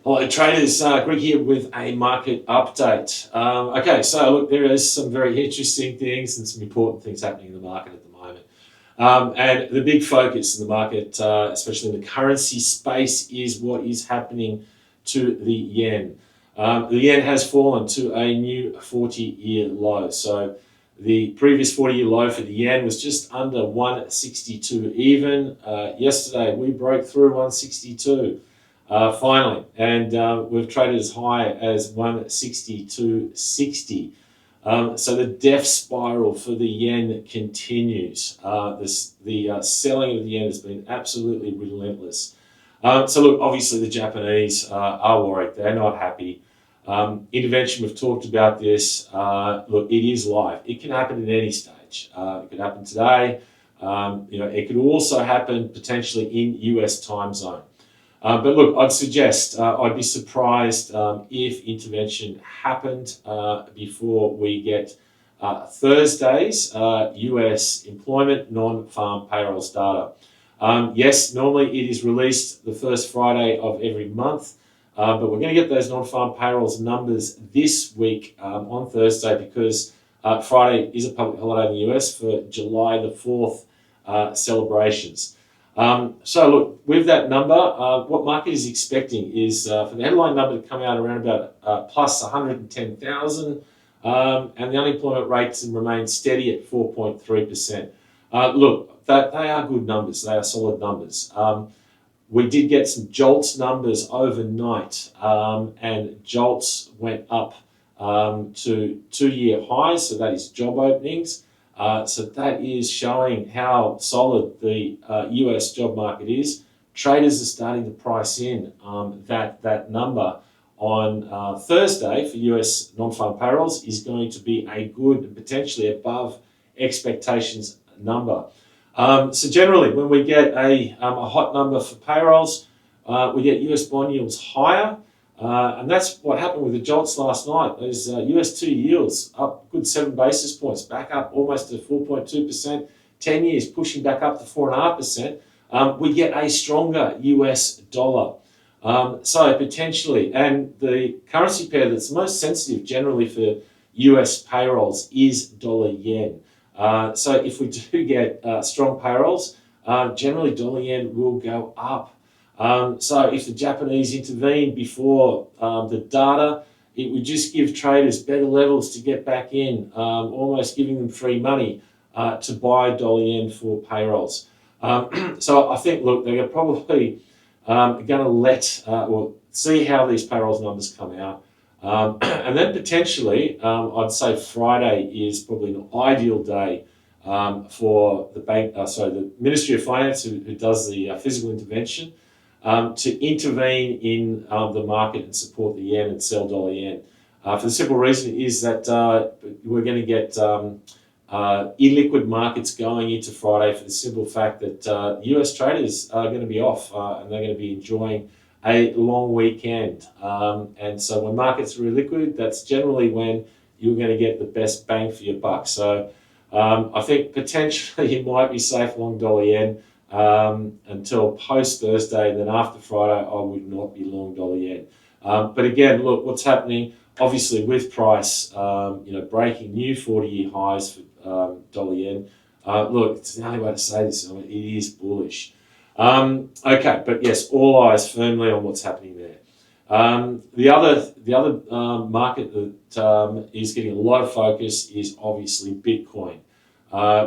Hello traders, Greg here with a market update. Okay, so look, there is some very interesting things and some important things happening in the market at the moment. And the big focus in the market, especially in the currency space, is what is happening to the yen. The yen has fallen to a new 40-year low. So the previous 40-year low for the yen was just under 162 even. Yesterday we broke through 162. Finally, and we've traded as high as 162.60. So the death spiral for the yen continues. The selling of the yen has been absolutely relentless. So look, obviously the Japanese are worried. They're not happy. Intervention, we've talked about this. Look, it is live. It can happen at any stage. It could happen today. It could also happen potentially in US time zone. But look, I'd suggest, I'd be surprised if intervention happened before we get Thursday's US employment non-farm payrolls data. Yes, normally it is released the first Friday of every month, but we're going to get those non-farm payrolls numbers this week on Thursday because Friday is a public holiday in the US for July the 4th celebrations. So look, with that number, what market is expecting is for the headline number to come out around about plus 110,000, and the unemployment rates remain steady at 4.3%. Look, they are good numbers. They are solid numbers. We did get some JOLTS numbers overnight, and JOLTS went up to two-year highs, so that is job openings. So that is showing how solid the US job market is. Traders are starting to price in that number on Thursday for US non-farm payrolls is going to be a good and potentially above expectations number. So generally, when we get a hot number for payrolls, we get US bond yields higher. And that's what happened with the JOLTS last night. Those US 2 yields up good 7 basis points, back up almost to 4.2%, 10 years pushing back up to 4.5%. We get a stronger US dollar. So potentially, and the currency pair that's most sensitive generally for US payrolls is dollar yen. So if we do get strong payrolls, generally dollar yen will go up. So if the Japanese intervene before the data, it would just give traders better levels to get back in, almost giving them free money to buy dollar yen for payrolls. So I think, look, they're probably going to let or see how these payrolls numbers come out. And then potentially, I'd say Friday is probably an ideal day for the the Ministry of Finance, who does the physical intervention, to intervene in the market and support the yen and sell dollar yen. For the simple reason is that we're going to get illiquid markets going into Friday for the simple fact that US traders are going to be off and they're going to be enjoying a long weekend. And so when markets are illiquid, that's generally when you're going to get the best bang for your buck. So I think potentially you might be safe long dollar yen until post Thursday. Then after Friday, I would not be long dollar yen. But again, look, what's happening, obviously with price, breaking new 40-year highs for dollar yen. Look, it's the only way to say this. I mean, it is bullish. Okay, but yes, all eyes firmly on what's happening there. The other market that is getting a lot of focus is obviously Bitcoin.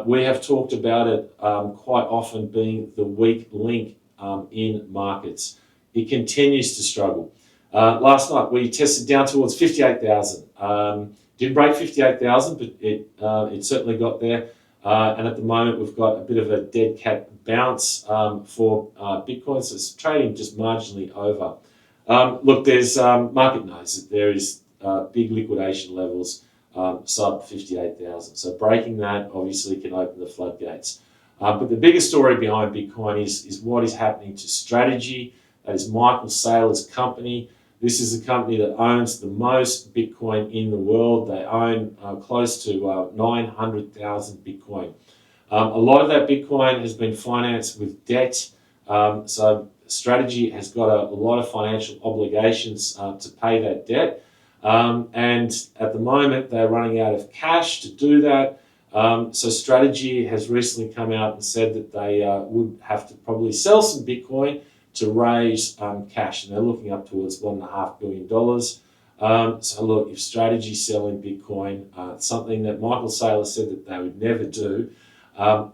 We have talked about it quite often being the weak link in markets. It continues to struggle. Last night we tested down towards 58,000. Didn't break 58,000, but it certainly got there. And at the moment we've got a bit of a dead cat bounce for Bitcoin, so it's trading just marginally over. Look, there's market knows that there is big liquidation levels sub 58,000. So breaking that obviously can open the floodgates. But the biggest story behind Bitcoin is what is happening to Strategy. That is Michael Saylor's company. This is a company that owns the most Bitcoin in the world. They own close to 900,000 Bitcoin. A lot of that Bitcoin has been financed with debt. So Strategy has got a lot of financial obligations to pay that debt. And at the moment, they're running out of cash to do that. So Strategy has recently come out and said that they would have to probably sell some Bitcoin to raise cash, and they're looking up towards $1.5 billion. So look, if Strategy's selling Bitcoin, something that Michael Saylor said that they would never do,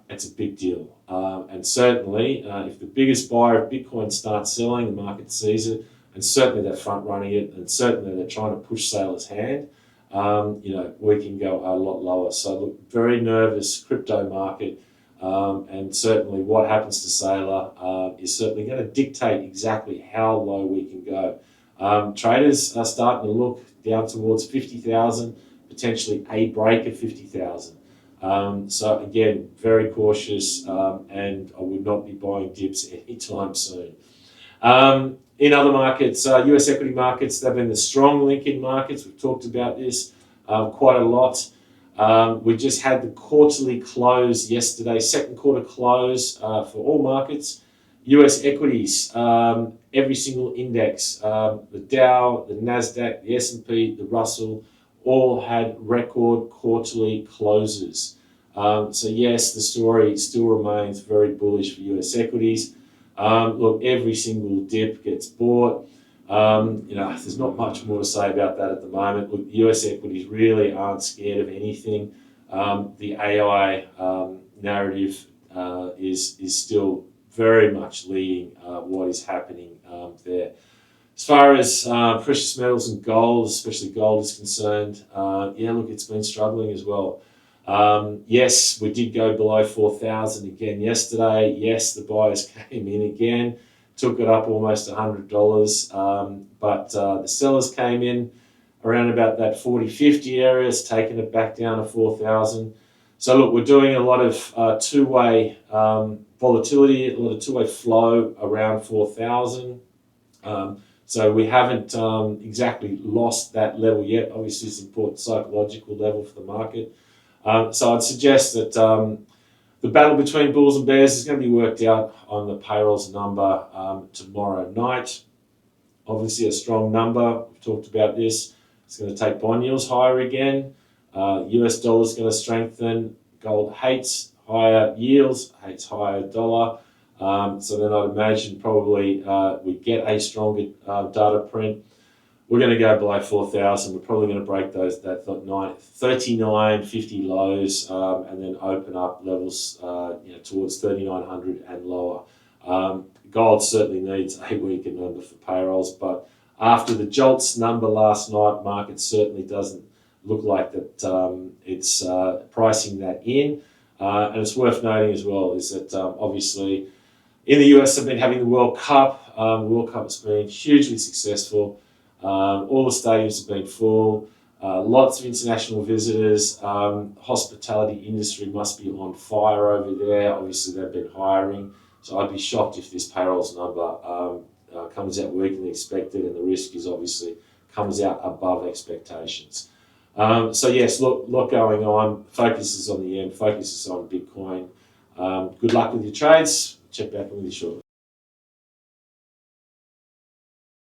it's a big deal. And certainly, if the biggest buyer of Bitcoin starts selling, the market sees it, and certainly they're front running it, and certainly they're trying to push Saylor's hand. We can go a lot lower. So look, very nervous crypto market. And certainly what happens to Saylor is certainly going to dictate exactly how low we can go. Traders are starting to look down towards 50,000, potentially a break of 50,000. So again, very cautious, and I would not be buying dips anytime soon. In other markets, US equity markets, they've been the strong link in markets. We've talked about this quite a lot. We just had the quarterly close yesterday, second quarter close for all markets. US equities, every single index, the Dow, the NASDAQ, the S&P, the Russell, all had record quarterly closes. So yes, the story still remains very bullish for US equities. Look, every single dip gets bought. There's not much more to say about that at the moment. Look, US equities really aren't scared of anything. The AI narrative is still very much leading what is happening there. As far as precious metals and gold, especially gold, is concerned, look, it's been struggling as well. Yes, we did go below 4,000 again yesterday. Yes, the buyers came in again, took it up almost $100, but the sellers came in around about that 40-50 area. It's taken it back down to 4,000. So look, we're doing a lot of two-way volatility, a lot of two-way flow around 4,000. So we haven't exactly lost that level yet. Obviously, it's an important psychological level for the market. So I'd suggest that the battle between bulls and bears is going to be worked out on the payrolls number tomorrow night. Obviously, a strong number. We've talked about this. It's going to take bond yields higher again. US dollar is going to strengthen. Gold hates higher yields, hates higher dollar. So then I'd imagine probably we get a stronger data print. We're going to go below 4,000. We're probably going to break that 39.50 lows and then open up levels towards 3,900 and lower. Gold certainly needs a weaker number for payrolls, but after the JOLTS number last night, market certainly doesn't look like that it's pricing that in. And it's worth noting as well is that obviously in the US they've been having the World Cup. The World Cup has been hugely successful. All the stadiums have been full. Lots of international visitors. Hospitality industry must be on fire over there. Obviously they've been hiring. So I'd be shocked if this payrolls number comes out weaker than expected, and the risk is obviously comes out above expectations. So yes, lot going on. Focus is on the yen. Focus is on Bitcoin. Good luck with your trades. Check back in with you shortly.